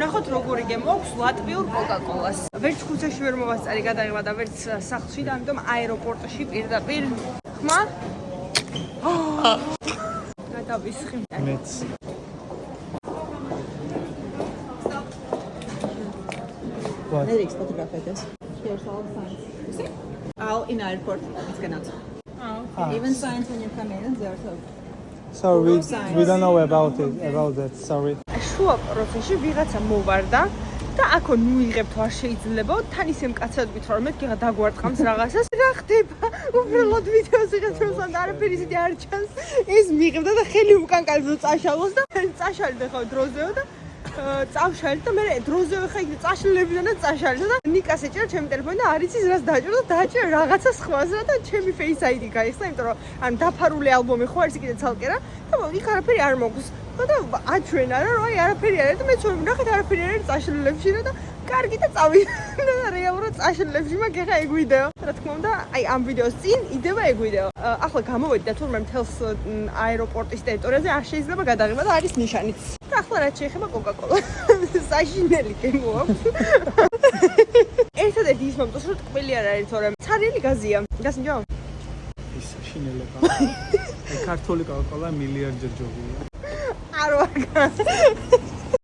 ნახოთ როგორი გემოაქვს ლატვიურ კოკა-კოლას. ვერც ქუჩაში ვერ მოვასწარი გადაღება და ვერც სახლში და ამიტომ აეროპორტში პირდაპირ ხმა. გადავისხი. მეც. What? Eric's photographed this. Here's all the signs. You see? All in airport. It's cannot. Even signs when you come in, they're so. Sorry, we don't know about that. Sorry. შუა პროცესში ვიღაცა მოვარდა და აქო ნუ იღებთ არ შეიძლება თან ისე მკაცადებით რომ მეთქი დაგვარტყამს რაღაცას რა ხდება უბრალოდ ვიდეოს იღებს რომ არაფერი ისეთი არ ჩანს ის მიიღებდა და ხელი უკან კალბო წაშალოს და წაშალდა ხო დროზეო და წავშალდა და მე დროზეო ხა იქ წაშლებიდანაც წაშალდა და ნიკას ეჭერა ჩემი ტელეფონი და არ იცის რას დააჭერა და დააჭერა რაღაცა სხვას რა და ჩემი face ID გაიხსნა იმიტომ რომ ან დაფარული ალბომი ხო არის კიდე ცალკე რა და იქ არაფერი არ მოგვს და აჩვენა რა აი არაფერი არ არის და მეც რომ ნახეთ არაფერი არ არის წაშლებში რა და კარგი და წავიდა და რეალურად წაშლებში მაგ ეხა ეგ ვიდეო რა თქმა უნდა აი ამ ვიდეოს წინ იდება ეგ ვიდეო ახლა გამოვედი და თურმე მთელს აეროპორტის ტერიტორიაზე არ შეიძლება გადაღება და არის ნიშანიც და ახლა რაც შეეხება კოკა-კოლა საშინელი გემოაქვს ერთადერთი ის მომწონს რომ ტკბილი არ არის თორემ ცარიელი გაზია გასინჯო ის შინელება ქართული კოკა-კოლა მილიარდჯერ ჯობია არ ვარ